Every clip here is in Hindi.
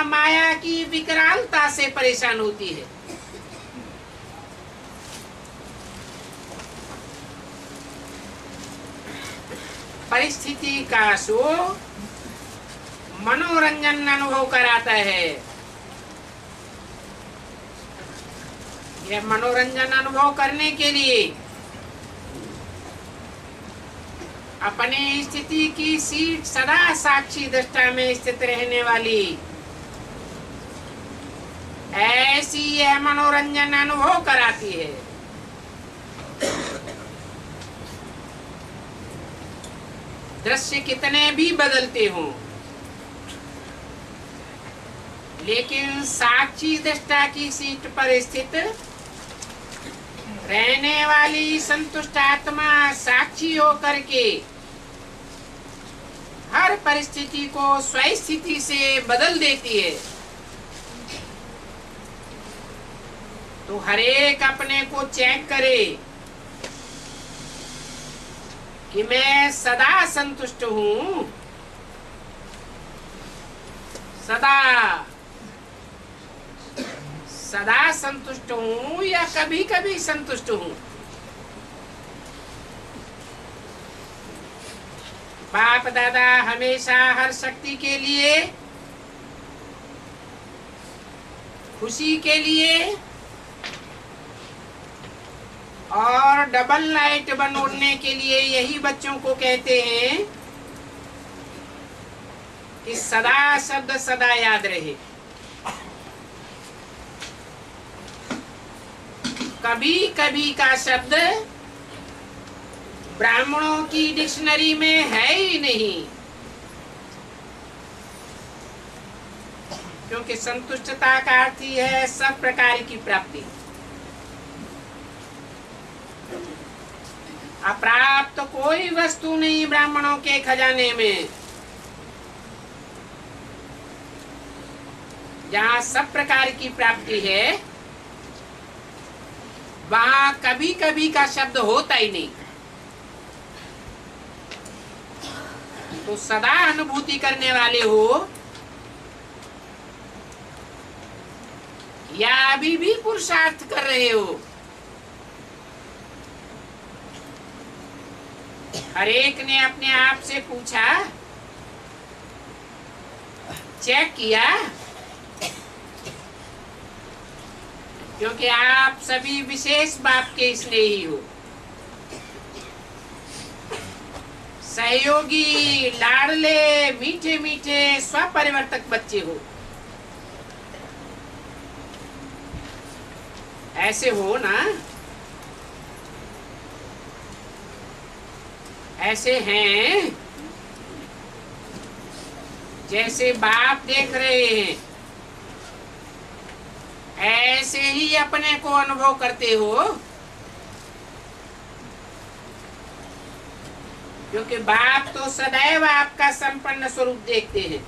माया की विकरालता से परेशान होती है। परिस्थिति का सो मनोरंजन अनुभव कराता है। यह मनोरंजन अनुभव करने के लिए अपनी स्थिति की सीट सदा साक्षी दृष्टा में स्थित रहने वाली ऐसी यह मनोरंजन अनुभव कराती है। दृश्य कितने भी बदलते हों, लेकिन साक्षी दृष्टा की सीट पर स्थित रहने वाली संतुष्ट आत्मा साक्षी होकर के हर परिस्थिति को स्वस्थिति से बदल देती है। तो हर एक अपने को चेक करे कि मैं सदा संतुष्ट हूं, सदा संतुष्ट हूं या कभी कभी संतुष्ट हूं। बाप दादा हमेशा हर शक्ति के लिए, खुशी के लिए और डबल लाइट बनने के लिए यही बच्चों को कहते हैं कि सदा शब्द सदा याद रहे। कभी कभी का शब्द ब्राह्मणों की डिक्शनरी में है ही नहीं, क्योंकि संतुष्टता का अर्थ ही है सब प्रकार की प्राप्ति। अप्राप्त कोई वस्तु नहीं ब्राह्मणों के खजाने में। जहाँ सब प्रकार की प्राप्ति है वहाँ कभी कभी का शब्द होता ही नहीं। तो सदा अनुभूति करने वाले हो या अभी भी पुरुषार्थ कर रहे हो, हर एक ने अपने आप से पूछा, चेक किया, क्योंकि आप सभी विशेष बाप के स्नेही हो, सहयोगी, लाडले, मीठे मीठे स्वपरिवर्तक बच्चे हो। ऐसे हो ना? ऐसे हैं जैसे बाप देख रहे हैं, ऐसे ही अपने को अनुभव करते हो, क्योंकि बाप तो सदैव आपका संपन्न स्वरूप देखते हैं।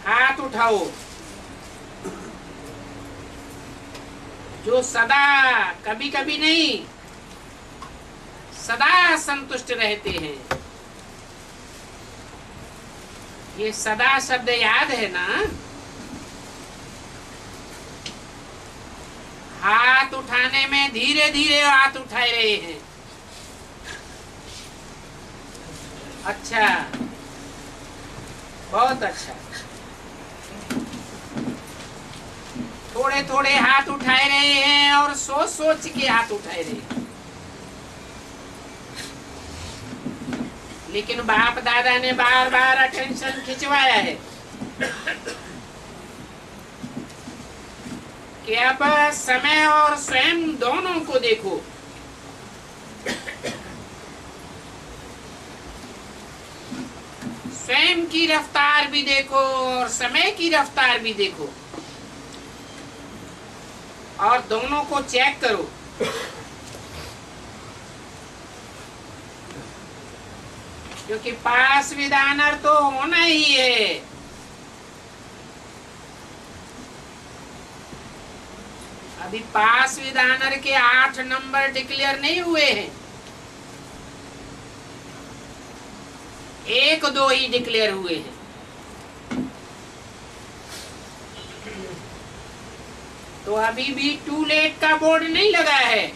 हाथ उठाओ जो सदा, कभी कभी नहीं, सदा संतुष्ट रहते हैं। ये सदा शब्द याद है ना? हाथ उठाने में धीरे धीरे हाथ उठाए रहे हैं। अच्छा, बहुत अच्छा। थोड़े थोड़े हाथ उठाए रहे हैं और सोच सोच के हाथ उठाए रहे हैं। लेकिन बाप दादा ने बार बार अटेंशन खिंचवाया है कि अब समय और स्वयं दोनों को देखो। स्वयं की रफ्तार भी देखो और समय की रफ्तार भी देखो, और दोनों को चेक करो। क्योंकि पास विद ऑनर तो होना ही है। अभी पास विद ऑनर के 8 नंबर डिक्लेयर नहीं हुए हैं। एक दो ही डिक्लेयर हुए हैं। तो अभी भी टू लेट का बोर्ड नहीं लगा है,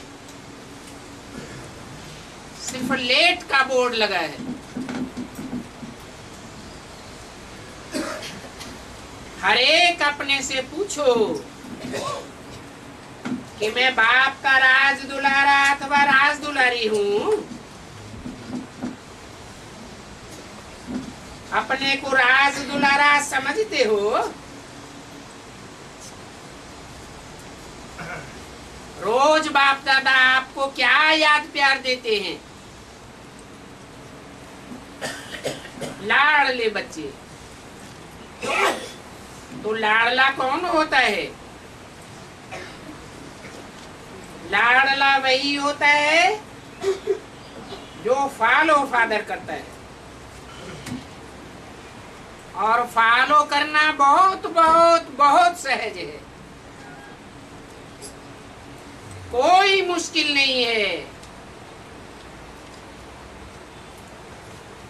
सिर्फ लेट का बोर्ड लगा है। हर एक अपने से पूछो कि मैं बाप का राज दुलारा अथवा राज दुलारी हूं। अपने को राज दुलारा समझते हो? रोज बाप दादा आपको क्या याद प्यार देते हैं? लाडले बच्चे। तो लाडला कौन होता है? लाडला वही होता है जो फॉलो फादर करता है। और फॉलो करना बहुत बहुत बहुत सहज है, कोई मुश्किल नहीं है।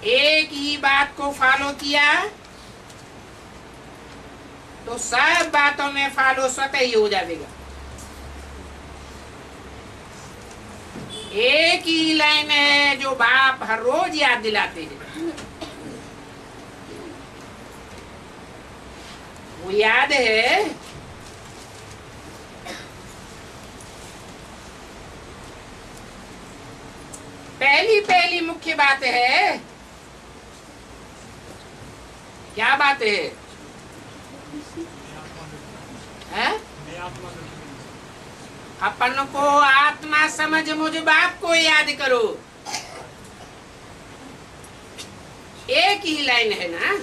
एक ही बात को फॉलो किया तो सब बातों में फॉलो स्वतः ही हो जाएगा। एक ही लाइन है जो बाप हर रोज याद दिलाते हैं, वो याद है पहली पहली मुख्य बात है। क्या बात है? अपन को आत्मा समझ मुझ बाप को याद करो। एक ही लाइन है ना।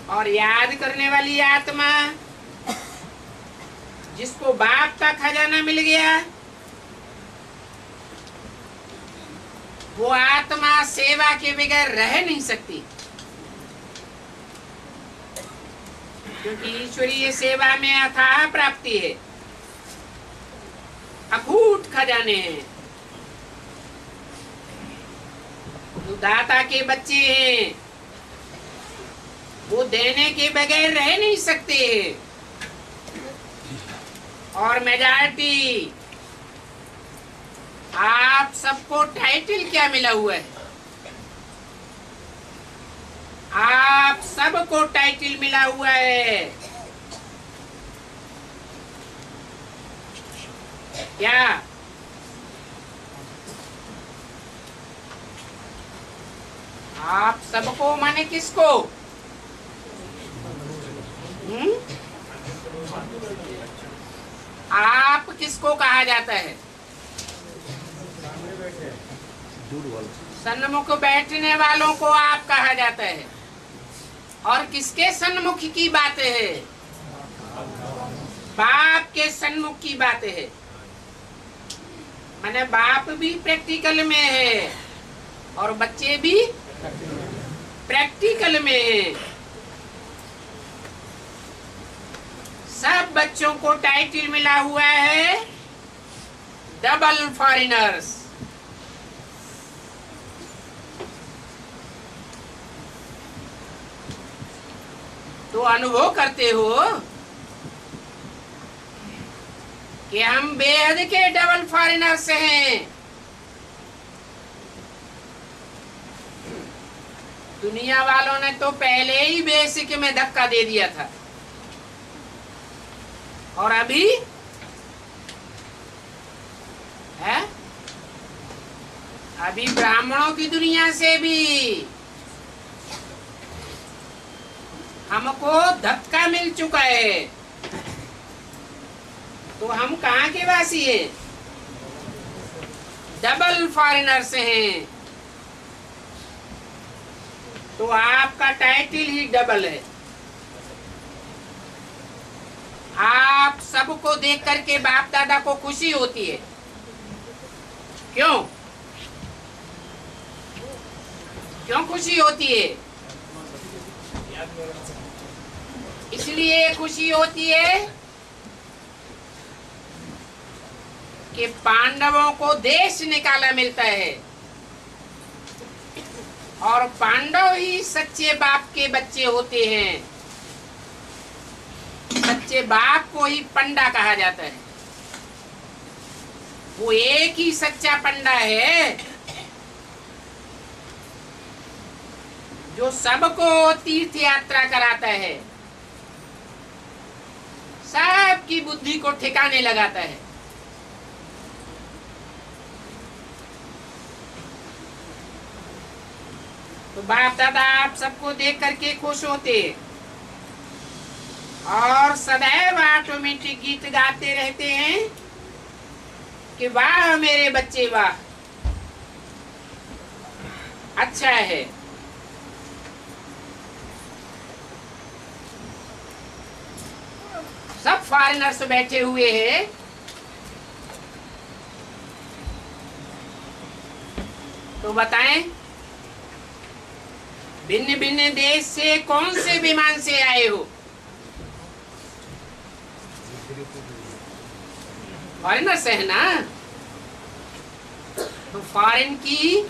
और याद करने वाली आत्मा जिसको बाप का खजाना मिल गया, वो आत्मा सेवा के बगैर रह नहीं सकती, क्योंकि ईश्वरीय सेवा में अथाह प्राप्ति है, अकूट खजाने हैं। जो दाता के बच्चे हैं वो देने के बगैर रह नहीं सकते। और मेजॉरिटी, आप सबको टाइटल क्या मिला हुआ है? आप सबको टाइटल मिला हुआ है। क्या? आप सबको माने किसको? आप किसको कहा जाता है? सन्मुख बैठने वालों को आप कहा जाता है। और किसके सन्मुख की बातें है? बाप के सन्मुख की बातें है। माने बाप भी प्रैक्टिकल में है और बच्चे भी प्रैक्टिकल में है। सब बच्चों को टाइटल मिला हुआ है डबल फॉरेनर्स। तो अनुभव करते हो कि हम बेहद के डबल फॉरेनर्स हैं। दुनिया वालों ने तो पहले ही बेसिक में धक्का दे दिया था, और अभी है, अभी ब्राह्मणों की दुनिया से भी हमको धक्का मिल चुका है। तो हम कहाँ के वासी हैं? डबल फॉरेनर्स हैं। तो आपका टाइटल ही डबल है। आप सबको देख करके बाप दादा को खुशी होती है। क्यों? क्यों खुशी होती है? इसलिए खुशी होती है कि पांडवों को देश निकाला मिलता है। और पांडव ही सच्चे बाप के बच्चे होते हैं। सच्चे बाप को ही पंडा कहा जाता है। वो एक ही सच्चा पंडा है जो सबको तीर्थ यात्रा कराता है, सबकी बुद्धि को ठिकाने लगाता है। तो बाप दादा आप सबको देख करके खुश होते और सदैव ऑटोमेटिक गीत गाते रहते हैं कि वाह मेरे बच्चे वाह, अच्छा है। सब फॉरेनर्स बैठे हुए हैं। तो बताएं भिन्न भिन्न देश से कौन से विमान से आए हो? फॉरेनर्स है ना। तो फॉरेन की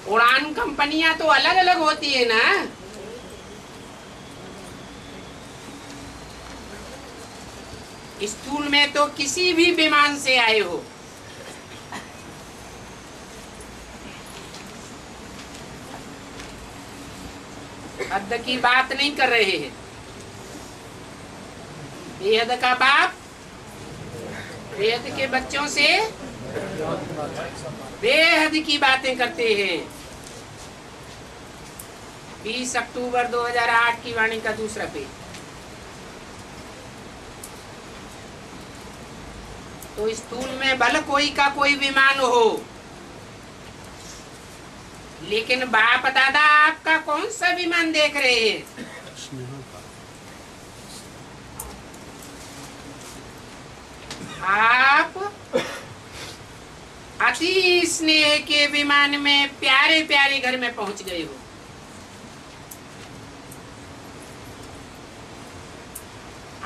उड़ान कंपनियां तो अलग अलग होती है ना। स्थूल में तो किसी भी विमान से आए हो। हद की बात नहीं कर रहे हैं। बेहद का बाप बेहद के बच्चों से बेहद की बातें करते हैं। 20 अक्टूबर 2008 की वाणी का दूसरा पेज। तो स्थूल में भले कोई का कोई विमान हो, लेकिन बाप दादा आपका कौन सा विमान देख रहे हैं? आप अति स्नेह के विमान में प्यारे प्यारे घर में पहुंच गए हो।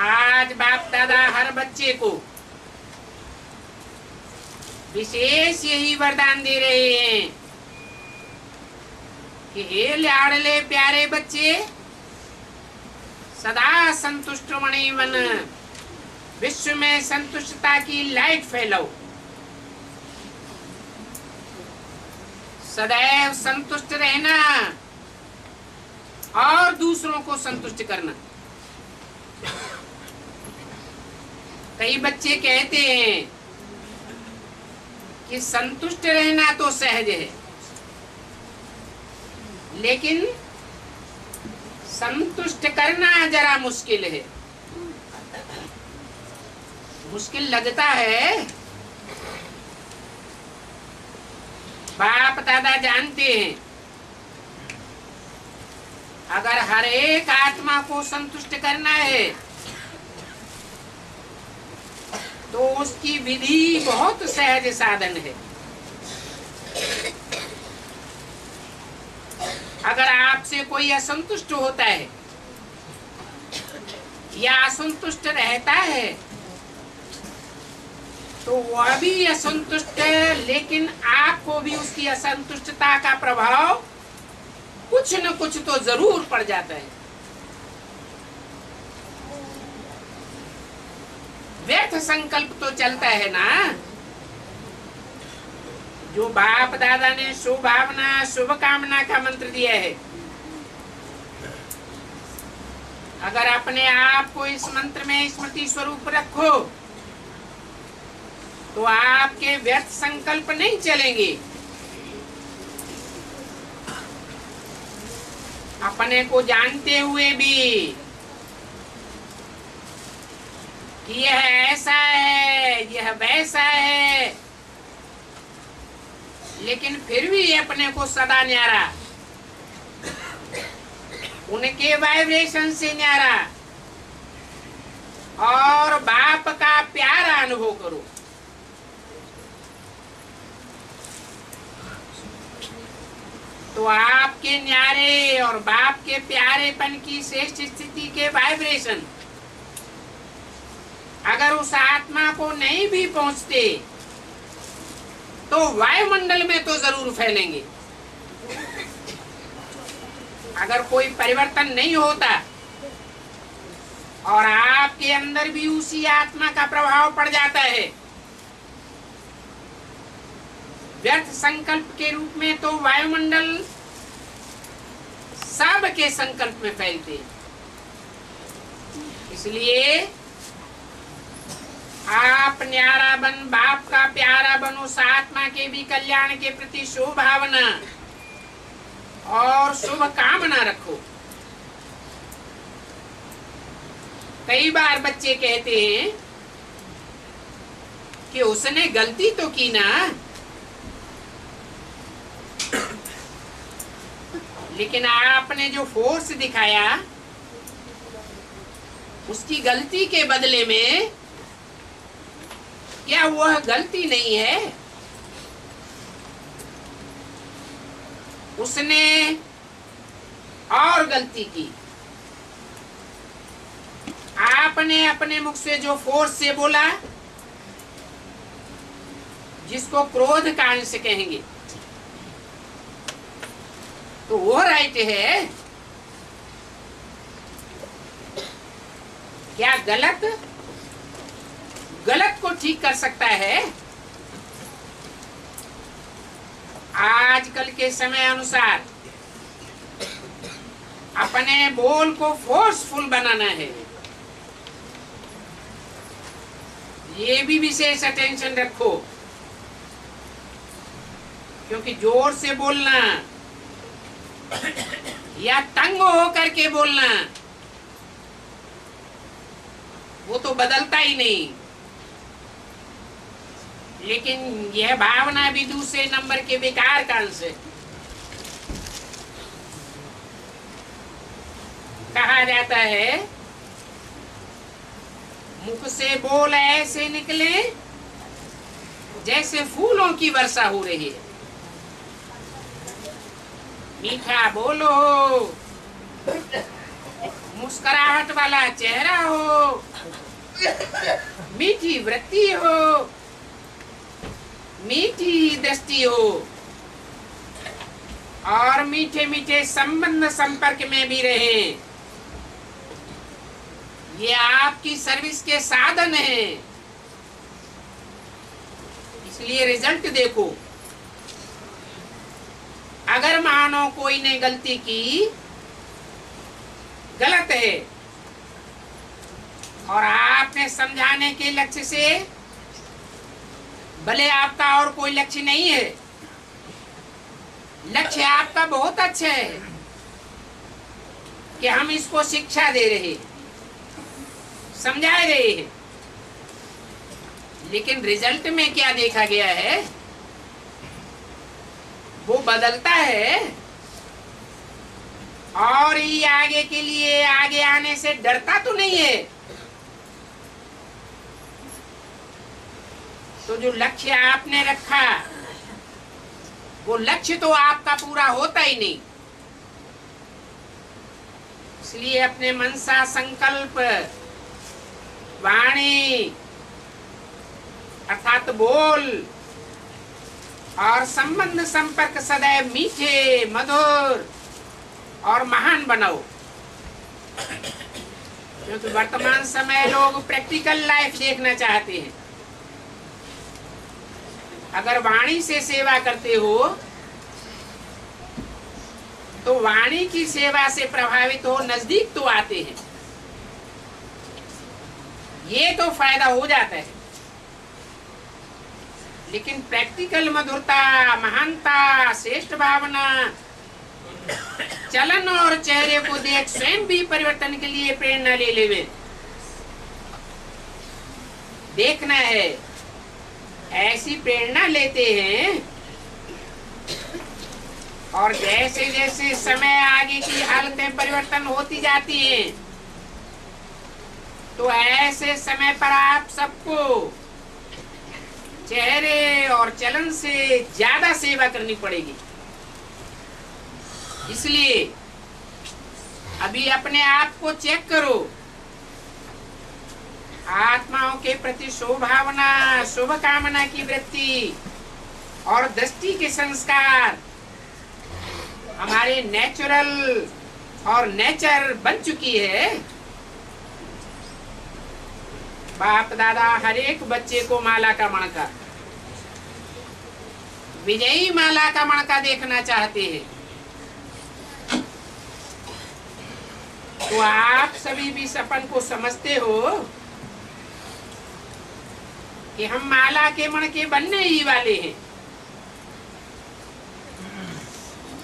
आज बाप दादा हर बच्चे को विशेष यही वरदान दे रहे हैं कि हे लाडले प्यारे बच्चे, सदा संतुष्ट मणि बन विश्व में संतुष्टता की लाइट फैलाओ। सदैव संतुष्ट रहना और दूसरों को संतुष्ट करना। कई बच्चे कहते हैं कि संतुष्ट रहना तो सहज है, लेकिन संतुष्ट करना जरा मुश्किल है। मुश्किल लगता है। बाप दादा जानते हैं अगर हर एक आत्मा को संतुष्ट करना है तो उसकी विधि बहुत सहज साधन है। अगर आपसे कोई असंतुष्ट होता है या असंतुष्ट रहता है तो वह भी असंतुष्ट है, लेकिन आपको भी उसकी असंतुष्टता का प्रभाव कुछ न कुछ तो जरूर पड़ जाता है। व्यर्थ संकल्प तो चलता है ना। जो बाप दादा ने शुभावना शुभकामना का मंत्र दिया है, अगर अपने आप को इस मंत्र में स्मृति स्वरूप रखो तो आपके व्यर्थ संकल्प नहीं चलेंगे। अपने को जानते हुए भी कि यह ऐसा है यह वैसा है, लेकिन फिर भी अपने को सदा न्यारा, उनके वाइब्रेशन से न्यारा और बाप का प्यारा अनुभव करो। तो आपके न्यारे और बाप के प्यारेपन की श्रेष्ठ स्थिति के वाइब्रेशन अगर उस आत्मा को नहीं भी पहुंचते तो वायुमंडल में तो जरूर फैलेंगे। अगर कोई परिवर्तन नहीं होता और आपके अंदर भी उसी आत्मा का प्रभाव पड़ जाता है, व्यर्थ संकल्प के रूप में, तो वायुमंडल सब के संकल्प में फैलते हैं। इसलिए आप न्यारा बन, बाप का प्यारा बनो, उस आत्मा के भी कल्याण के प्रति शुभ भावना और शुभ कामना रखो। कई बार बच्चे कहते हैं कि उसने गलती तो की ना, लेकिन आपने जो फोर्स दिखाया उसकी गलती के बदले में क्या वह गलती नहीं है? उसने और गलती की। आपने अपने मुख से जो फोर्स से बोला, जिसको क्रोध का अंश कहेंगे, तो वो राइट है। क्या गलत को ठीक कर सकता है? आजकल के समय अनुसार अपने बोल को फोर्सफुल बनाना है। ये भी विशेष अटेंशन रखो, क्योंकि जोर से बोलना या तंग होकर के बोलना वो तो बदलता ही नहीं, लेकिन यह भावना भी दूसरे नंबर के बेकार का अंश है। कहा जाता है मुख से बोल ऐसे निकले जैसे फूलों की वर्षा हो रही है। मीठा बोलो, मुस्कुराहट वाला चेहरा हो, मीठी वृत्ति हो, मीठी दृष्टि हो, और मीठे मीठे संबंध संपर्क में भी रहे। ये आपकी सर्विस के साधन है। इसलिए रिजल्ट देखो। अगर मानो कोई ने गलती की, गलत है, और आपने समझाने के लक्ष्य से, भले आपका और कोई लक्ष्य नहीं है, लक्ष्य आपका बहुत अच्छा है कि हम इसको शिक्षा दे रहे, समझा रहे हैं, लेकिन रिजल्ट में क्या देखा गया है? वो बदलता है और ये आगे के लिए आगे आने से डरता तो नहीं है। तो जो लक्ष्य आपने रखा, वो लक्ष्य तो आपका पूरा होता ही नहीं। इसलिए अपने मनसा संकल्प, वाणी अर्थात बोल और संबंध संपर्क सदैव मीठे, मधुर और महान बनाओ। क्योंकि वर्तमान समय लोग प्रैक्टिकल लाइफ देखना चाहते हैं। अगर वाणी से सेवा करते हो तो वाणी की सेवा से प्रभावित हो नजदीक तो आते हैं, ये तो फायदा हो जाता है। लेकिन प्रैक्टिकल मधुरता, महानता, श्रेष्ठ भावना, चलन और चेहरे को देख स्वयं भी परिवर्तन के लिए प्रेरणा ले लेवे। देखना है, ऐसी प्रेरणा लेते हैं और जैसे जैसे समय आगे की हालतें परिवर्तन होती जाती हैं, तो ऐसे समय पर आप सबको चेहरे और चलन से ज्यादा सेवा करनी पड़ेगी। इसलिए अभी अपने आप को चेक करो। आत्माओं के प्रति शुभ भावना, शुभ कामना की वृत्ति और दृष्टि के संस्कार हमारे नेचुरल और नेचर बन चुकी है। बाप दादा हर एक बच्चे को माला का मणका, विजयी माला का मणका देखना चाहते हैं। तो आप सभी भी सपन को समझते हो कि हम माला के मणके बनने ही वाले हैं।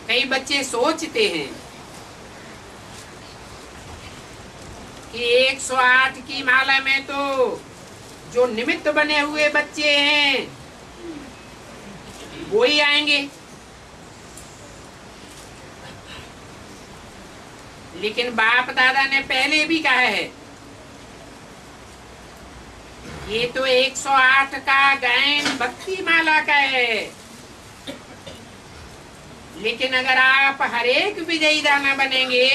कई बच्चे सोचते हैं कि 108 की माला में तो जो निमित्त बने हुए बच्चे हैं वो ही आएंगे, लेकिन बाप दादा ने पहले भी कहा है ये तो 108 का गायन भक्ति माला का है। लेकिन अगर आप हर एक विजयी दाना बनेंगे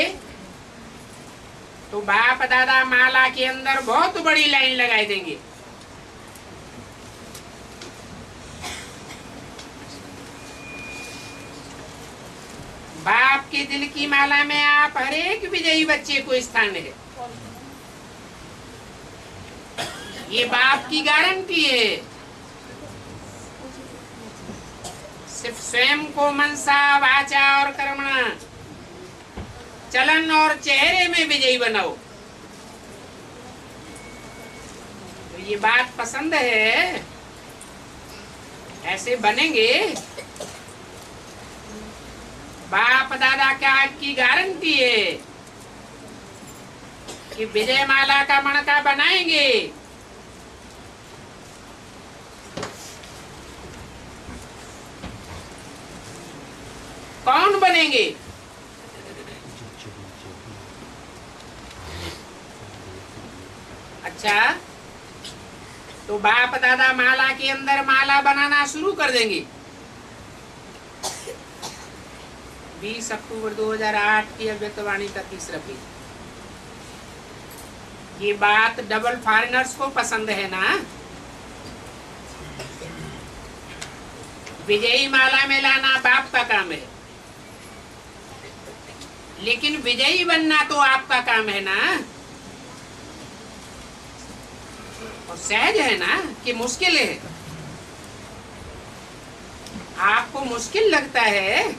तो बाप दादा माला के अंदर बहुत बड़ी लाइन लगाई देंगे। बाप के दिल की माला में आप हर एक विजयी बच्चे को स्थान है, ये बाप की गारंटी है। सिर्फ स्वयं को मनसा वाचा और कर्मणा, चलन और चेहरे में विजयी बनाओ। तो ये बात पसंद है, ऐसे बनेंगे। बाप दादा का की गारंटी है कि विजय माला का मणका बनाएंगे। कौन बनेंगे? अच्छा, तो बाप दादा माला के अंदर माला बनाना शुरू कर देंगे। 20 अक्टूबर 2008 की अव्यक्तवाणी का तीसरा पेज। ये बात डबल फॉरेनर्स को पसंद है ना? विजयी माला में लाना बाप का काम है, लेकिन विजयी बनना तो आपका काम है ना। और सहज है ना कि मुश्किल है? आपको मुश्किल लगता है?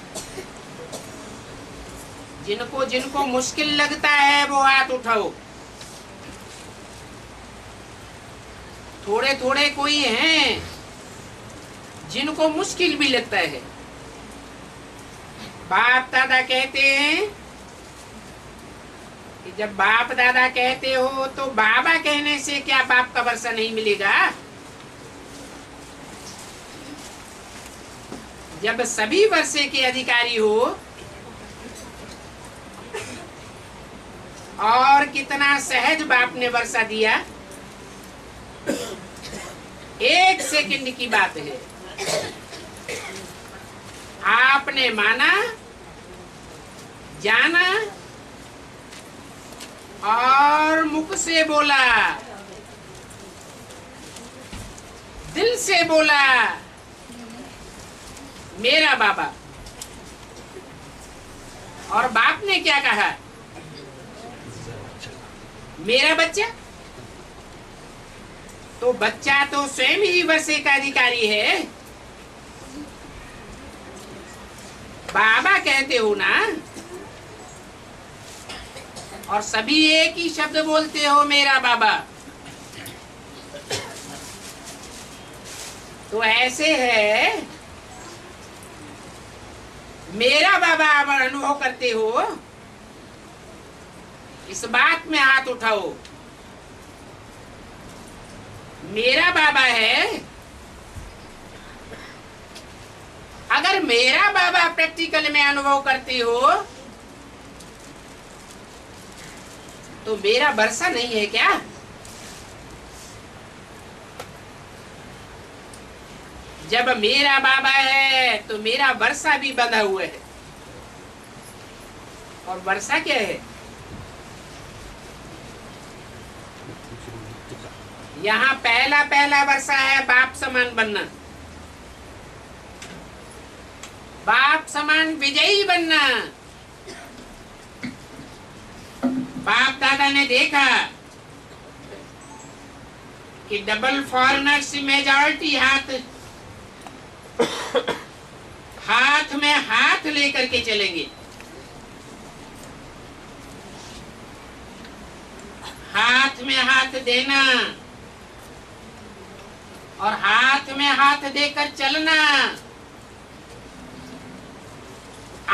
जिनको जिनको मुश्किल लगता है वो हाथ उठाओ। थोड़े थोड़े कोई हैं जिनको मुश्किल भी लगता है। बाप दादा कहते हैं कि जब बाप दादा कहते हो तो बाबा कहने से क्या बाप का वर्षा नहीं मिलेगा? जब सभी वर्षे के अधिकारी हो और कितना सहज बाप ने वर्षा दिया। 1 सेकंड की बात है, आपने माना, जाना और मुख से बोला, दिल से बोला मेरा बाबा। और बाप ने क्या कहा? मेरा बच्चा। तो बच्चा तो स्वयं ही वर्षे का अधिकारी है। बाबा कहते हो ना, और सभी एक ही शब्द बोलते हो, मेरा बाबा। तो ऐसे है, मेरा बाबा आप अनुभव करते हो, इस बात में हाथ उठाओ। मेरा बाबा है। अगर मेरा बाबा प्रैक्टिकल में अनुभव करते हो तो मेरा वर्षा नहीं है क्या? जब मेरा बाबा है तो मेरा वर्षा भी बंधा हुआ है। और वर्षा क्या है? यहाँ पहला पहला वर्षा है बाप समान बनना, बाप समान विजयी बनना। दादा ने देखा कि डबल फॉरेनर्स मेजॉरिटी हाथ में हाथ लेकर के चलेंगे। हाथ में हाथ देना और हाथ में हाथ देकर चलना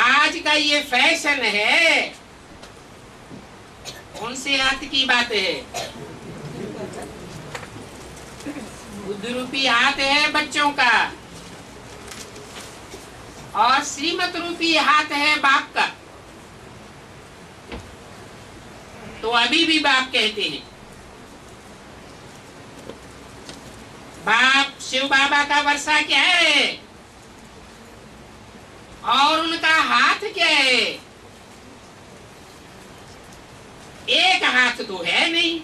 आज का ये फैशन है। कौन से हाथ की बात है? बुद्ध रूपी हाथ है बच्चों का और श्रीमत रूपी हाथ है बाप का। तो अभी भी बाप कहते हैं। बाप शिव बाबा का वर्षा क्या है और उनका हाथ क्या है? एक हाथ तो है नहीं।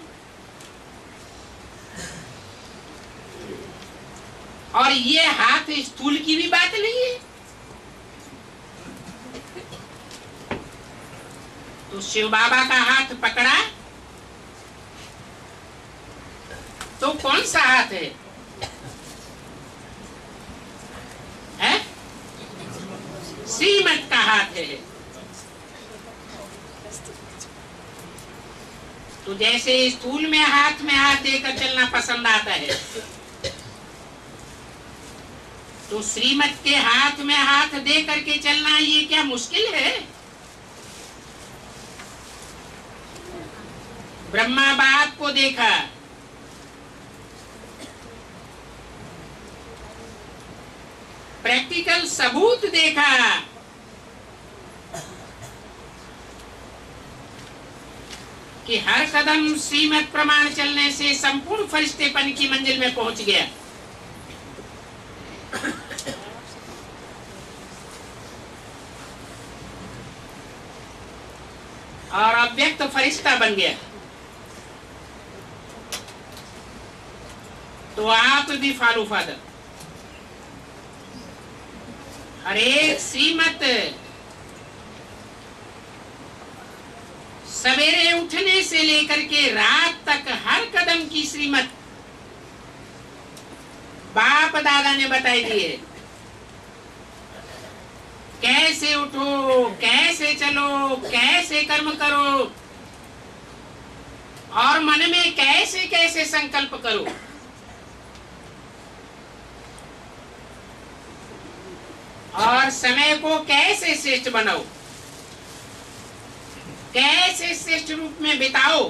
और ये हाथ स्थूल की भी बात नहीं है। तो शिव बाबा का हाथ पकड़ा तो कौन सा हाथ है? श्रीमत का हाथ है। तो जैसे स्थूल में हाथ देकर चलना पसंद आता है, तो श्रीमत के हाथ में हाथ दे करके चलना ये क्या मुश्किल है? ब्रह्मा बाप को देखा, प्रैक्टिकल सबूत देखा, कि हर कदम श्रीमत प्रमाण चलने से संपूर्ण फरिश्तेपन की मंजिल में पहुंच गया। और अव्यक्त फरिश्ता बन गया। तो आप भी फॉलो फादर, हर एक श्रीमत सवेरे उठने से लेकर के रात तक हर कदम की श्रीमत बाप दादा ने बताई दी है। कैसे उठो, कैसे चलो, कैसे कर्म करो और मन में कैसे कैसे संकल्प करो। और समय को कैसे श्रेष्ठ बनाओ, कैसे श्रेष्ठ रूप में बिताओ।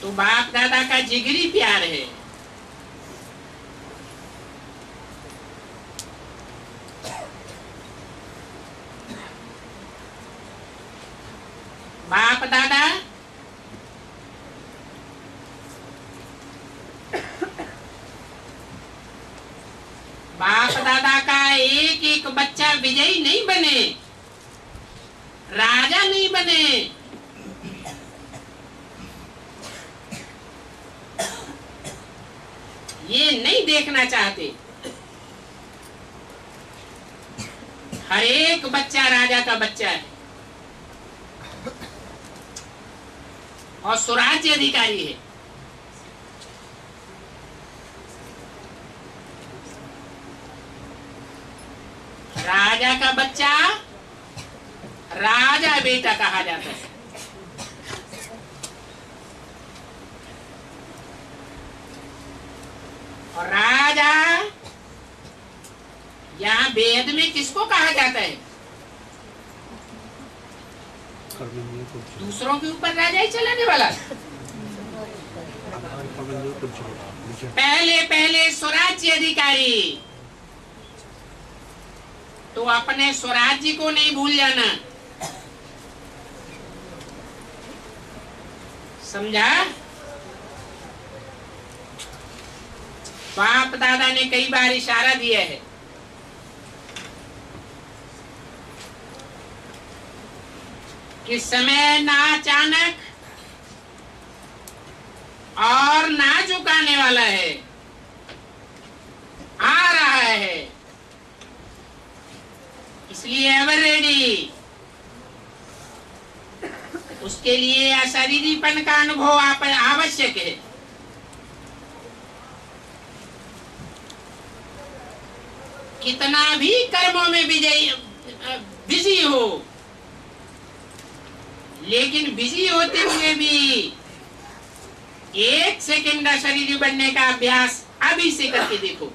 तो बाप दादा का जिगरी प्यार है। बाप दादा का एक एक बच्चा विजयी नहीं बने, राजा नहीं बने। ये नहीं देखना चाहते। हर एक बच्चा राजा का बच्चा है और स्वराज्य अधिकारी है। राजा का बच्चा राजा बेटा कहा जाता है। और राजा यहाँ वेद में किसको कहा जाता है? दूसरों के ऊपर राजा ही चलाने वाला। पहले पहले स्वराज्य अधिकारी। तो अपने स्वराज्य को नहीं भूल जाना, समझा? बाप दादा ने कई बार इशारा दिया है कि समय ना अचानक और ना झुकाने वाला है, आ रहा है। इसलिए एवर रेडी, उसके लिए अशरीरीपन का अनुभव आवश्यक है। कितना भी कर्मों में बिजी हो, लेकिन बिजी होते हुए भी 1 सेकंड अशरीरी बनने का अभ्यास अभी से करके देखो।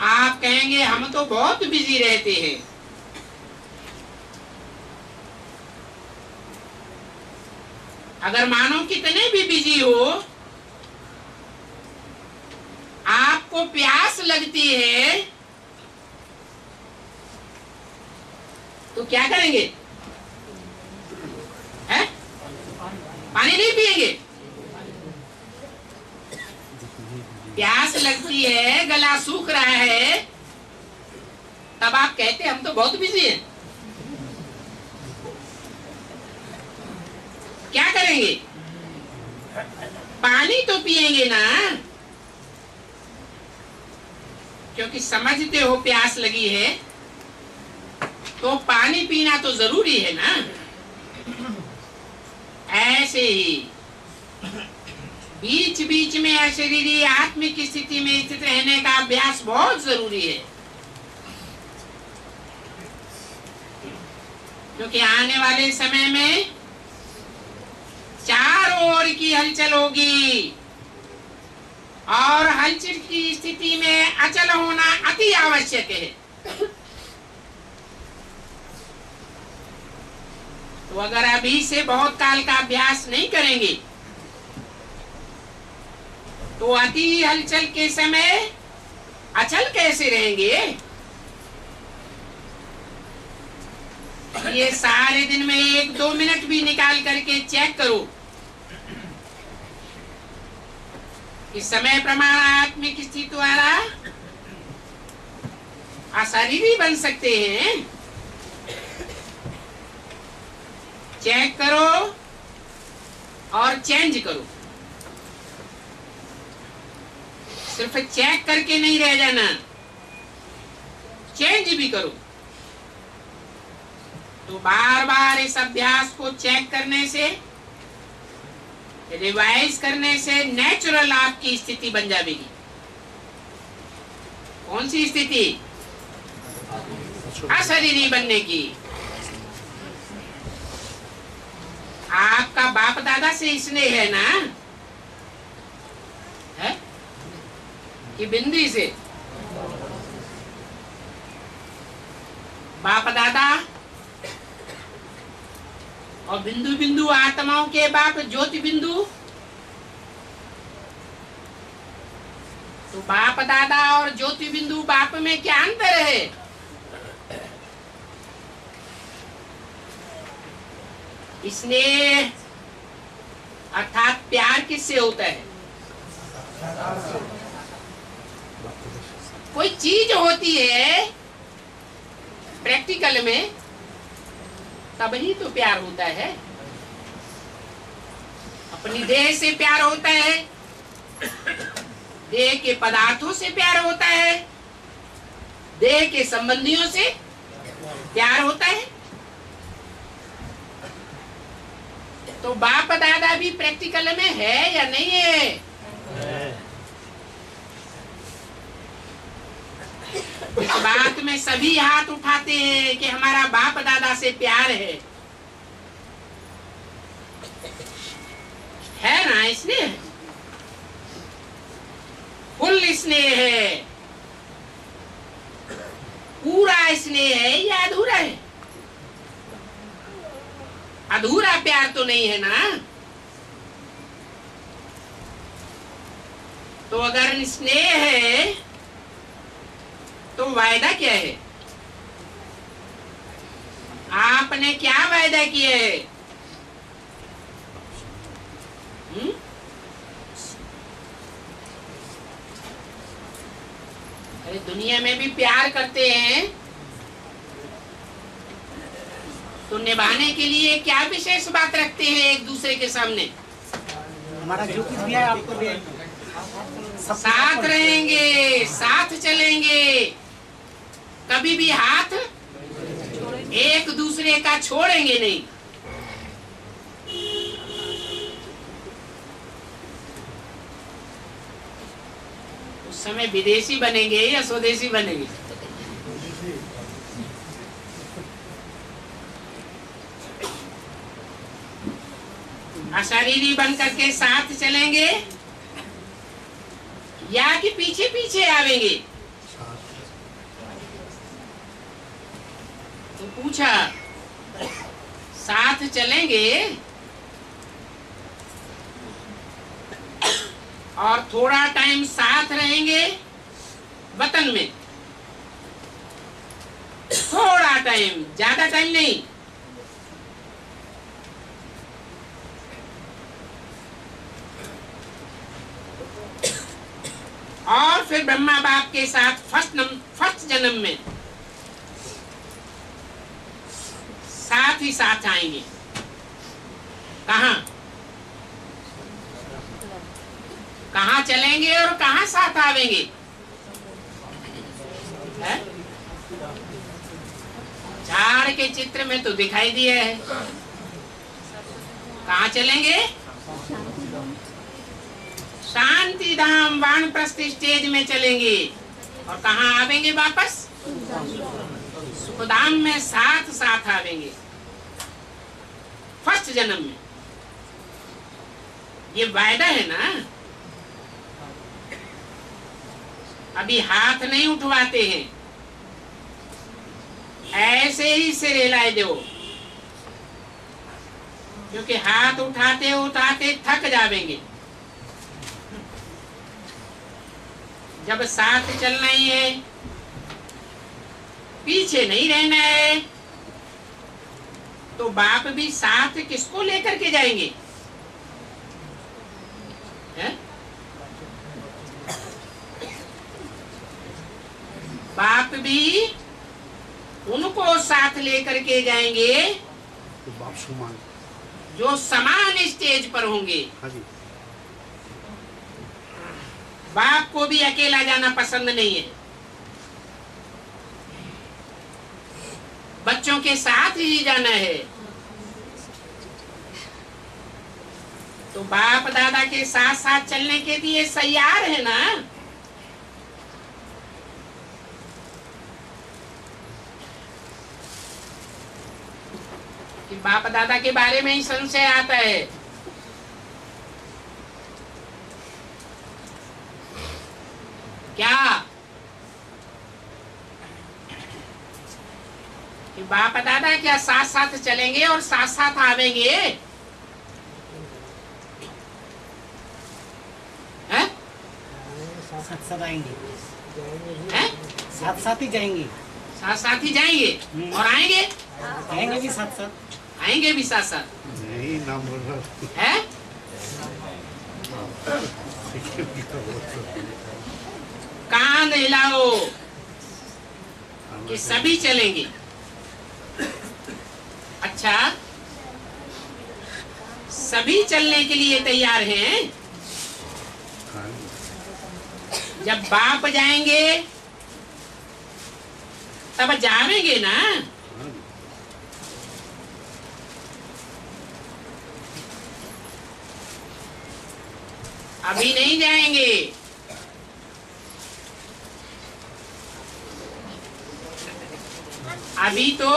आप कहेंगे हम तो बहुत बिजी रहते हैं। अगर मानो कितने भी बिजी हो, आपको प्यास लगती है तो क्या करेंगे? है? पानी नहीं पिएंगे? प्यास लगती है, गला सूख रहा है, तब आप कहते हम तो बहुत बिजी हैं। क्या करेंगे? पानी तो पिएंगे ना, क्योंकि समझते हो प्यास लगी है तो पानी पीना तो जरूरी है ना। ऐसे ही बीच बीच में अशरीरी आत्मिक स्थिति में स्थित रहने का अभ्यास बहुत जरूरी है, क्योंकि आने वाले समय में चारों ओर की हलचल होगी और हलचल की स्थिति में अचल होना अति आवश्यक है। तो अगर अभी से बहुत काल का अभ्यास नहीं करेंगे तो अति हलचल के समय अचल कैसे रहेंगे? ये सारे दिन में 1-2 मिनट भी निकाल करके चेक करो कि समय प्रमाण आत्मिक स्थिति द्वारा अशरीरी बन सकते हैं। चेक करो और चेंज करो। सिर्फ चेक करके नहीं रह जाना, चेंज भी करो। तो बार बार इस अभ्यास को चेक करने से, रिवाइज करने से नेचुरल आपकी स्थिति बन जाएगी। कौन सी स्थिति? अशरीरी बनने की। आपका बाप दादा से स्नेह है ना, है कि बिंदी से? बाप दादा और बिंदु बिंदु आत्माओं के बाप ज्योति बिंदु। तो बाप दादा और ज्योति बिंदु बाप में क्या अंतर है? स्नेह अर्थात प्यार किससे होता है? कोई चीज होती है प्रैक्टिकल में तभी तो प्यार होता है। अपनी देह से प्यार होता है, देह के पदार्थों से प्यार होता है, देह के संबंधियों से प्यार होता है। तो बाप दादा भी प्रैक्टिकल में है या नहीं है? इस बात में सभी हाथ उठाते हैं कि हमारा बाप दादा से प्यार है ना? स्नेह, फुल स्नेह है, पूरा स्नेह है या अधूरा है? अधूरा प्यार तो नहीं है ना। तो अगर स्नेह है तो वायदा क्या है? आपने क्या वायदा किया है? अरे दुनिया में भी प्यार करते हैं तो निभाने के लिए क्या विशेष बात रखते हैं एक दूसरे के सामने? हमारा जो कुछ भी है आपको दे, साथ रहेंगे, साथ चलेंगे, कभी भी हाथ एक दूसरे का छोड़ेंगे नहीं। उस समय विदेशी बनेंगे या स्वदेशी बनेंगे? अशरीरी बन करके साथ चलेंगे या कि पीछे पीछे आवेंगे? तो पूछा, साथ चलेंगे और थोड़ा टाइम साथ रहेंगे वतन में, थोड़ा टाइम, ज्यादा टाइम नहीं। और फिर ब्रह्मा बाप के साथ फर्स्ट जन्म में साथ ही साथ आएंगे। कहाँ कहाँ चलेंगे और कहाँ साथ आवेंगे? है? झाड़ के चित्र में तो दिखाई दिया है। कहाँ चलेंगे? शांति धाम वानप्रस्थ स्टेज में चलेंगे। और कहाँ आवेंगे वापस? सुखधाम में साथ साथ आवेंगे फर्स्ट जन्म में। ये वायदा है ना। अभी हाथ नहीं उठवाते हैं, ऐसे ही सिर हिलाए दो, क्योंकि हाथ उठाते उठाते थक जावेंगे। जब साथ चलना ही है, पीछे नहीं रहना है, तो बाप भी साथ किसको लेकर के जाएंगे? है? बाप भी उनको साथ लेकर के जाएंगे तो बाप समान जो समान स्टेज पर होंगे। हाँ जी। बाप को भी अकेला जाना पसंद नहीं है, बच्चों के साथ ही जाना है। तो बाप दादा के साथ साथ चलने के लिए तैयार है ना। कि बाप दादा के बारे में ही संशय आता है। क्या कि बाप दादा क्या साथ साथ चलेंगे और साथ साथ आवेंगे? हैं? साथ साथ आएंगे, हैं? साथ साथ ही जाएंगे, साथ साथ ही जाएंगे और आएंगे? आएंगे भी साथ साथ। आएंगे भी साथ साथ। नहीं नाम बोल रहा है? कान हिलाओ कि सभी चलेंगे। अच्छा, सभी चलने के लिए तैयार हैं? जब बाप जाएंगे तब जावेंगे ना। अभी नहीं जाएंगे। अभी तो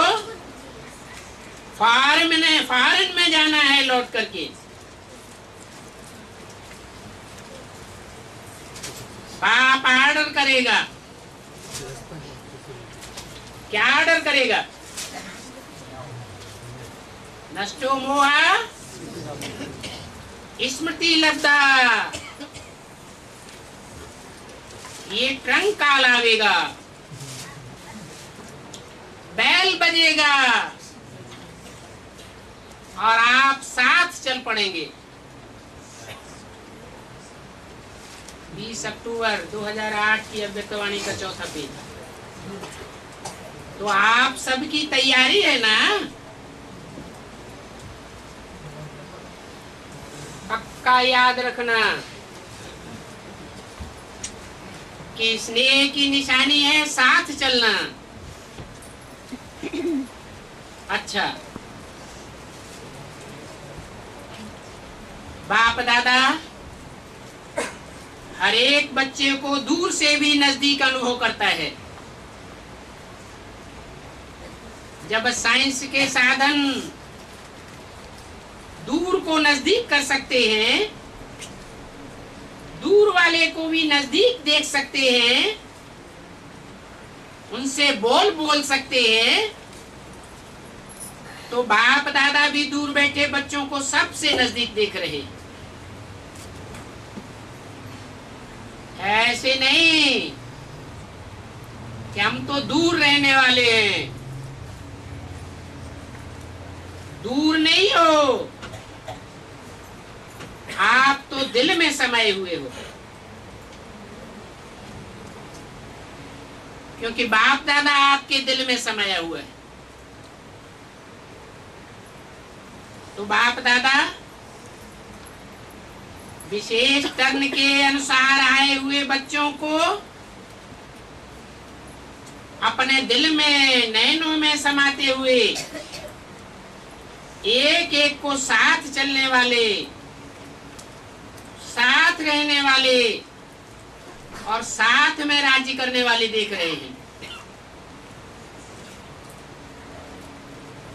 फॉरेन में जाना है लौट करके। बाप ऑर्डर करेगा। क्या ऑर्डर करेगा? नष्टो मोहा स्मृति लब्धा। ये ट्रंक काल आवेगा, बैल बजेगा और आप साथ चल पड़ेंगे। 20 अक्टूबर 2008 की अव्यक्तवाणी का चौथा पेज। तो आप सबकी तैयारी है ना? पक्का याद रखना कि स्नेह की निशानी है साथ चलना। अच्छा, बाप दादा हर एक बच्चे को दूर से भी नजदीक अनुभव करता है। जब साइंस के साधन दूर को नजदीक कर सकते हैं, दूर वाले को भी नजदीक देख सकते हैं, उनसे बोल सकते हैं, तो बाप दादा भी दूर बैठे बच्चों को सबसे नजदीक देख रहे हैं। ऐसे नहीं कि हम तो दूर रहने वाले हैं। दूर नहीं हो, आप तो दिल में समाये हुए हो, क्योंकि बाप दादा आपके दिल में समाया हुआ है। तो बाप दादा विशेष टर्न के अनुसार आए हुए बच्चों को अपने दिल में, नैनों में समाते हुए एक एक को साथ चलने वाले, साथ रहने वाले और साथ में राज्य करने वाले देख रहे हैं।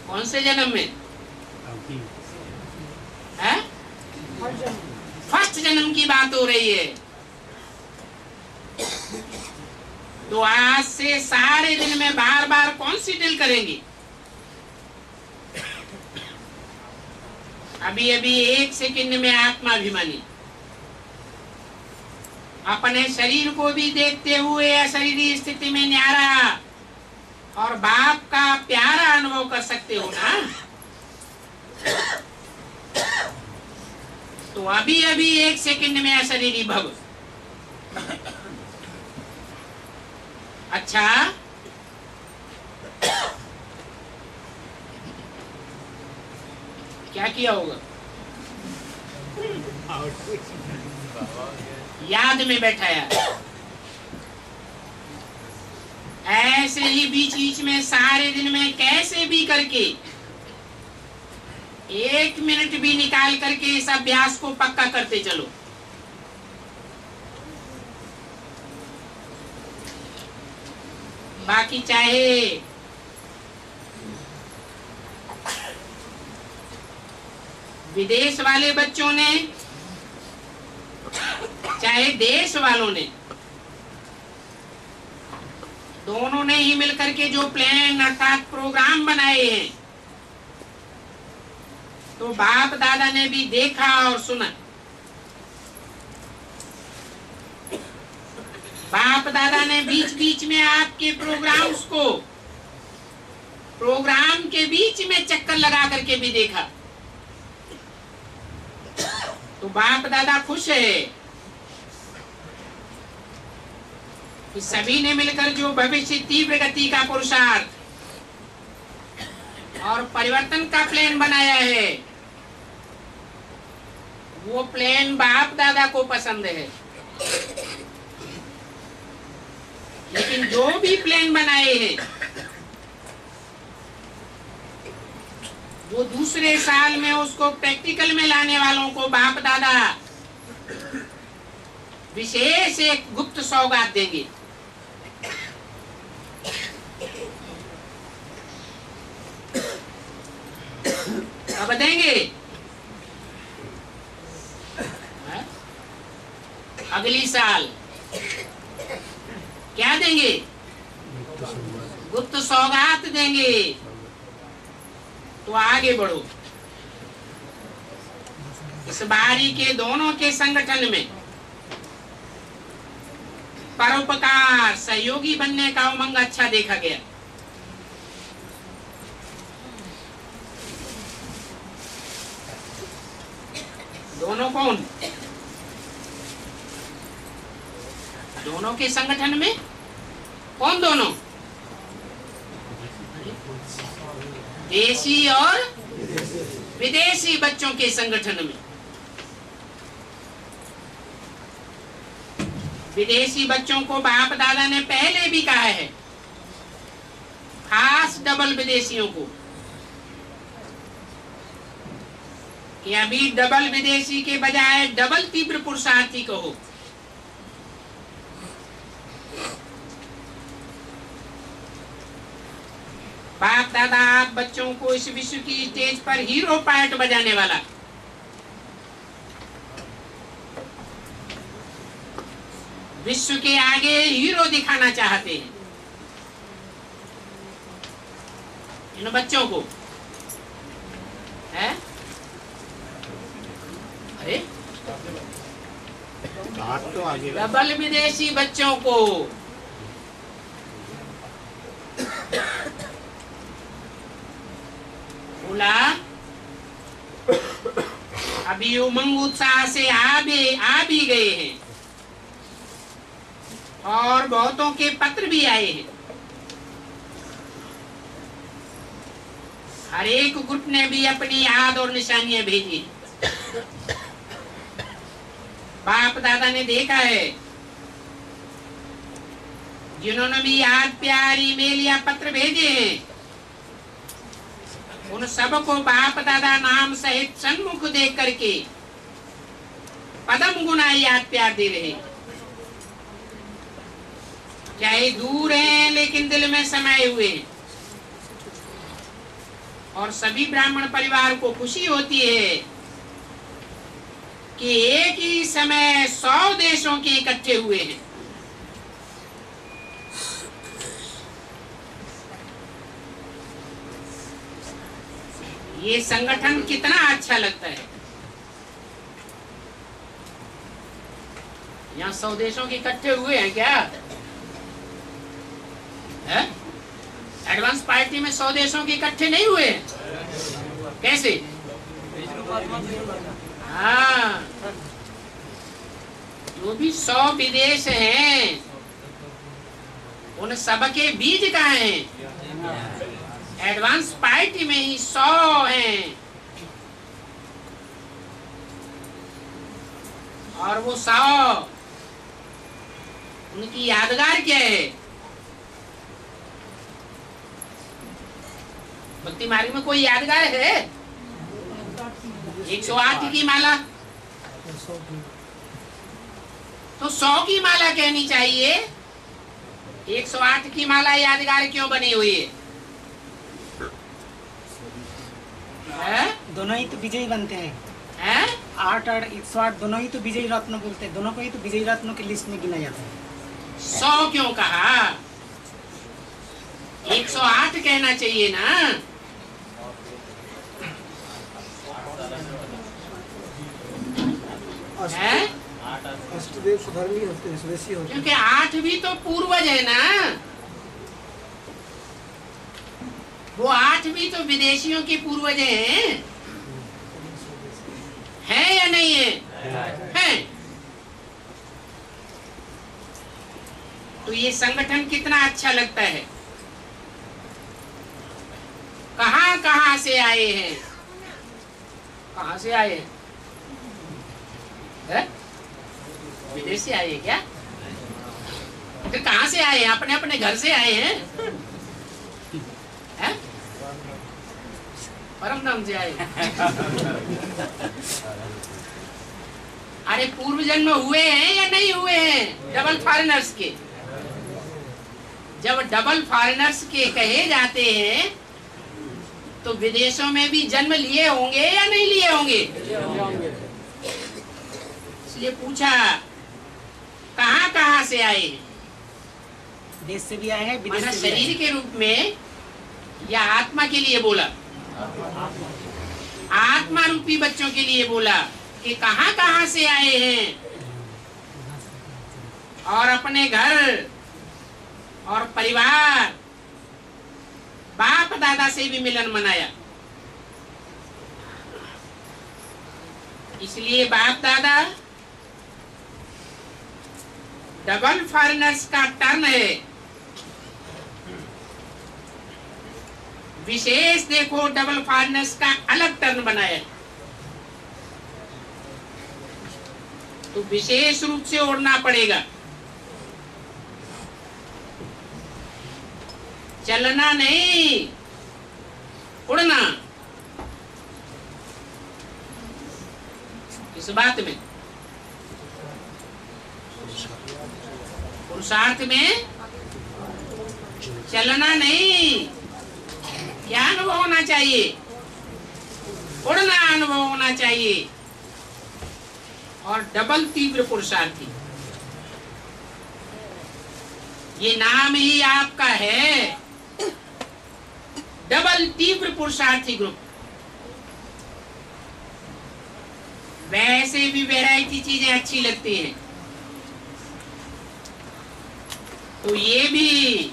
कौन से जन्म में है? फर्स्ट जन्म की बात हो रही है। तो आज से सारे दिन में बार बार कौन सी ड्रिल करेंगे? अभी अभी 1 सेकंड में आत्माभिमानी अपने शरीर को भी देखते हुए अशरीरी स्थिति में न्यारा और बाप का प्यारा अनुभव कर सकते हो ना। तो अभी अभी 1 सेकंड में अशरीरी भव। अच्छा, क्या किया होगा? याद में बैठाया। ऐसे ही बीच बीच में सारे दिन में कैसे भी करके 1 मिनट भी निकाल करके इस अभ्यास को पक्का करते चलो। बाकी चाहे विदेश वाले बच्चों ने, चाहे देश वालों ने, दोनों ने ही मिलकर के जो प्लान अर्थात प्रोग्राम बनाए हैं, तो बाप दादा ने भी देखा और सुना। बाप दादा ने बीच बीच में आपके प्रोग्राम्स को प्रोग्राम के बीच में चक्कर लगा करके भी देखा। तो बाप दादा खुश है कि सभी ने मिलकर जो भविष्य तीव्र गति का पुरुषार्थ और परिवर्तन का प्लान बनाया है, वो प्लान बाप दादा को पसंद है। लेकिन जो भी प्लान बनाए हैं, वो दूसरे साल में उसको प्रैक्टिकल में लाने वालों को बाप दादा विशेष एक गुप्त सौगात देंगे। अब देंगे अगली साल क्या देंगे? गुप्त सौगात देंगे। तो आगे बढ़ो। इस बारी के दोनों के संगठन में परोपकार सहयोगी बनने का उमंग अच्छा देखा गया। दोनों कौन? दोनों के संगठन में कौन? दोनों देशी और विदेशी बच्चों के संगठन में। विदेशी बच्चों को बाप दादा ने पहले भी कहा है, खास डबल विदेशियों को कि अभी डबल विदेशी के बजाय डबल तीव्र पुरुषार्थी कहो। बाप दादा आप बच्चों को इस विश्व की स्टेज पर हीरो पार्ट बजाने वाला, विश्व के आगे हीरो दिखाना चाहते हैं इन बच्चों को, है? अरे हाथ तो आगे डबल विदेशी बच्चों को बोला अभी उमंग उत्साह से आ भी गए हैं और बहुतों के पत्र भी आए हैं। हर एक ग्रुप ने भी अपनी याद और निशानियां भेजी। बाप दादा ने देखा है जिन्होंने भी याद प्यार ईमेल या पत्र भेजे हैं, उन सबको बाप दादा नाम सहित सन्मुख देख करके पदम गुना याद प्यार दे रहे हैं। चाहे दूर हैं लेकिन दिल में समाये हुए हैं। और सभी ब्राह्मण परिवार को खुशी होती है कि एक ही समय 100 देशों के इकट्ठे हुए हैं। ये संगठन कितना अच्छा लगता है। यहाँ 100 देशों के इकट्ठे हुए हैं क्या है? एडवांस पार्टी में 100 देशों के इकट्ठे नहीं हुए हैं? कैसे? हाँ, जो भी 100 विदेश हैं उन सब के बीज कहाँ हैं? एडवांस पार्टी में ही 100 हैं। और वो 100 उनकी यादगार क्या है? भक्ति मार्ग में कोई यादगार है? 108 की माला तो 100 की माला कहनी चाहिए। 108 की माला यादगार क्यों बनी हुई है? दोनों ही तो विजयी बनते हैं। हैं? 8 और 108 दोनों ही तो विजयी रत्न बोलते हैं। दोनों को ही तो विजयी रत्नों की लिस्ट में गिना जाता है। 100 क्यों कहा? 108 कहना चाहिए ना। है? अष्टदेव सुधर्मी होते हैं, स्वदेशी होते हैं। क्योंकि 8 भी तो पूर्वज है ना। वो 8 भी तो विदेशियों के पूर्वज हैं। है या नहीं है? है। तो ये संगठन कितना अच्छा लगता है। कहां कहां से आए हैं? कहां से आए हैं? विदेश से आए हैं क्या? फिर कहां से आए हैं? अपने अपने घर से आए हैं? हैं? परम धाम से आए। अरे पूर्व जन्म हुए हैं या नहीं हुए हैं डबल फॉरेनर्स के? जब डबल फॉरेनर्स के कहे जाते हैं तो विदेशों में भी जन्म लिए होंगे या नहीं लिए होंगे? इसलिए पूछा कहां कहां से आए हैं? देश से भी आए हैं, विदेश माना से भी आए शरीर हैं। के रूप में या आत्मा के लिए बोला? आत्मा रूपी बच्चों के लिए बोला कि कहां कहां से आए हैं और अपने घर और परिवार बाप दादा से भी मिलन मनाया। इसलिए बाप दादा डबल फॉरेनर्स का टर्न है। विशेष देखो डबल फॉरेनर्स का अलग टर्न बनाया तो विशेष रूप से ओढ़ना पड़ेगा। चलना नहीं, उड़ना। इस बात में पुरुषार्थ में चलना नहीं, क्या अनुभव होना चाहिए? उड़ना अनुभव होना चाहिए। और डबल तीव्र पुरुषार्थी, ये नाम ही आपका है, डबल तीव्र पुरुषार्थी ग्रुप। वैसे भी वैरायटी चीजें अच्छी लगती हैं, तो ये भी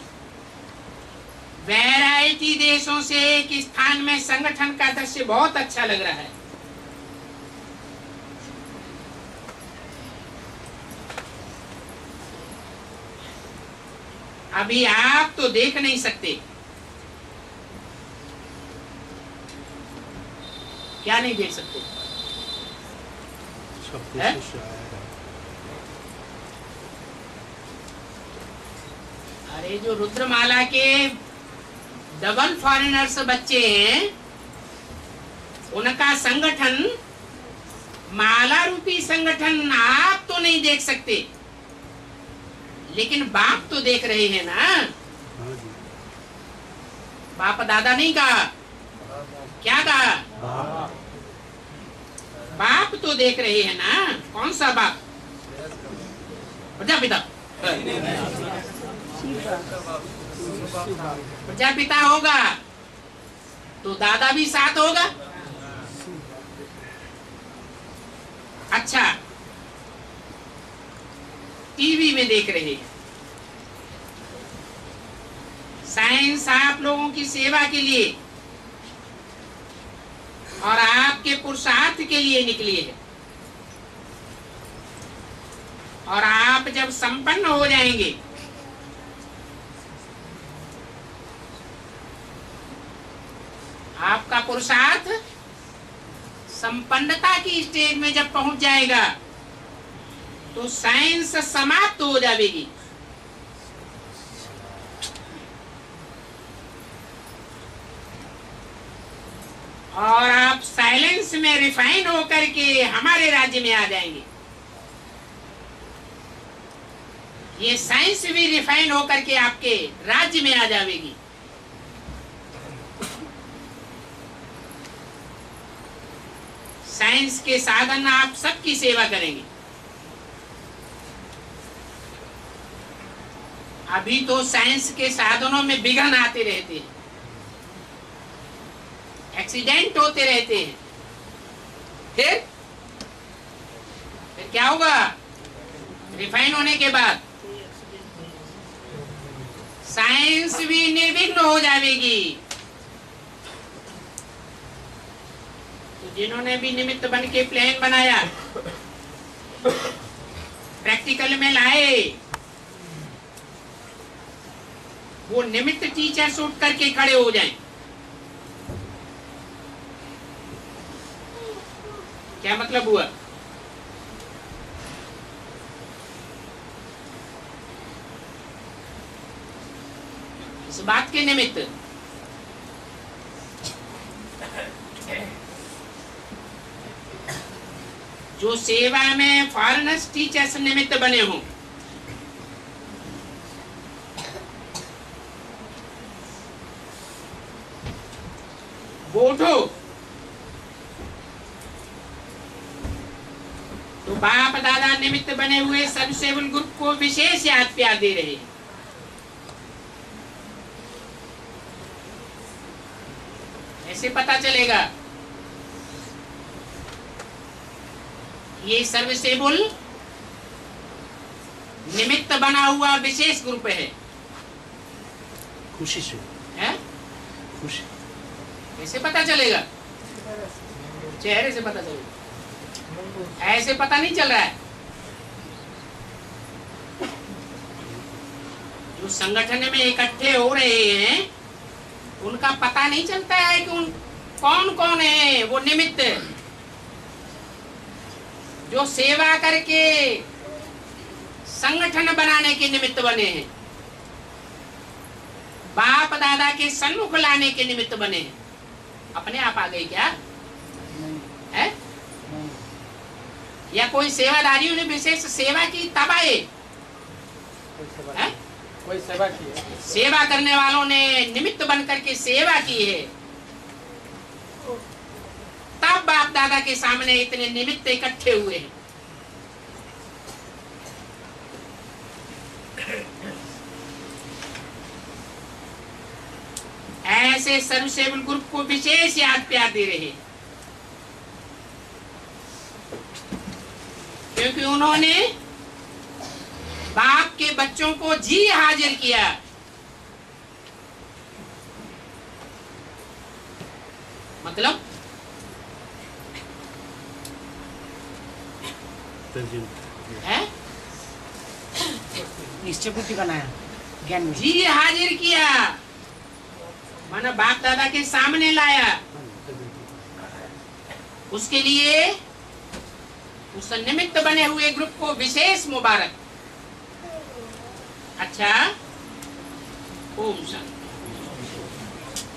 वैरायटी देशों से एक स्थान में संगठन का दृश्य बहुत अच्छा लग रहा है। अभी आप तो देख नहीं सकते, क्या नहीं देख सकते? सब है? कुछ से आएगा। अरे जो रुद्रमाला के डबल फॉरेनर्स बच्चे हैं, उनका संगठन, माला रूपी संगठन आप तो नहीं देख सकते, लेकिन बाप तो देख रहे हैं ना। हाँ जी। बाप दादा नहीं कहा, क्या कहा? बाप तो देख रहे हैं ना। कौन सा बाप? प्रजापिता। प्रजापिता होगा तो दादा भी साथ होगा। अच्छा, टीवी में देख रहे हैं, साइंस आप लोगों की सेवा के लिए और आपके पुरुषार्थ के लिए निकली है, और आप जब संपन्न हो जाएंगे आपका पुरुषार्थ संपन्नता की स्टेज में जब पहुंच जाएगा तो साइंस समाप्त हो जाएगी। और आप साइलेंस में रिफाइन होकर के हमारे राज्य में आ जाएंगे। ये साइंस भी रिफाइन होकर के आपके राज्य में आ जाएगी। साइंस के साधन आप सबकी सेवा करेंगे। अभी तो साइंस के साधनों में विघ्न आते रहते हैं, एक्सीडेंट होते रहते हैं। फिर क्या होगा? रिफाइन होने के बाद साइंस भी निर्विघ्न हो जाएगी। तो जिन्होंने भी निमित्त बन के प्लान बनाया, प्रैक्टिकल में लाए, वो निमित्त टीचर्स उठ करके खड़े हो जाएं। क्या मतलब हुआ? इस बात के निमित्त जो सेवा में फॉरेनर्स टीचर्स निमित्त बने हों, वो उठो तो बाप दादा निमित्त बने हुए सर्वसेवल ग्रुप को विशेष याद प्यार दे रहे हैं। ऐसे पता चलेगा ये सर्वसेवल निमित्त बना हुआ विशेष ग्रुप है। खुशी से है? खुशी। कैसे पता चलेगा? चेहरे से पता चलेगा, ऐसे पता नहीं चल रहा है। जो संगठन में इकट्ठे हो रहे हैं उनका पता नहीं चलता है कि कौन कौन है वो निमित्त जो सेवा करके संगठन बनाने के निमित्त बने हैं, बाप दादा के सन्मुख लाने के निमित्त बने हैं। अपने आप आ गए क्या? है? या कोई सेवादारियों ने विशेष सेवा की तब आए, हैं? कोई सेवा की है। सेवा करने वालों ने निमित्त बन करके सेवा की है, तब बाप दादा के सामने इतने निमित्त इकट्ठे हुए हैं। ऐसे सर्वसेवक ग्रुप को विशेष याद प्यार दे रहे हैं, क्योंकि उन्होंने बाप के बच्चों को जी हाजिर किया। मतलब तर्जुमा है निश्चय बुद्धि बनाया ज्ञान में। जी हाजिर किया, माना बाप दादा के सामने लाया। उसके लिए उस निमित्त बने हुए ग्रुप को विशेष मुबारक। अच्छा, ओम शांति।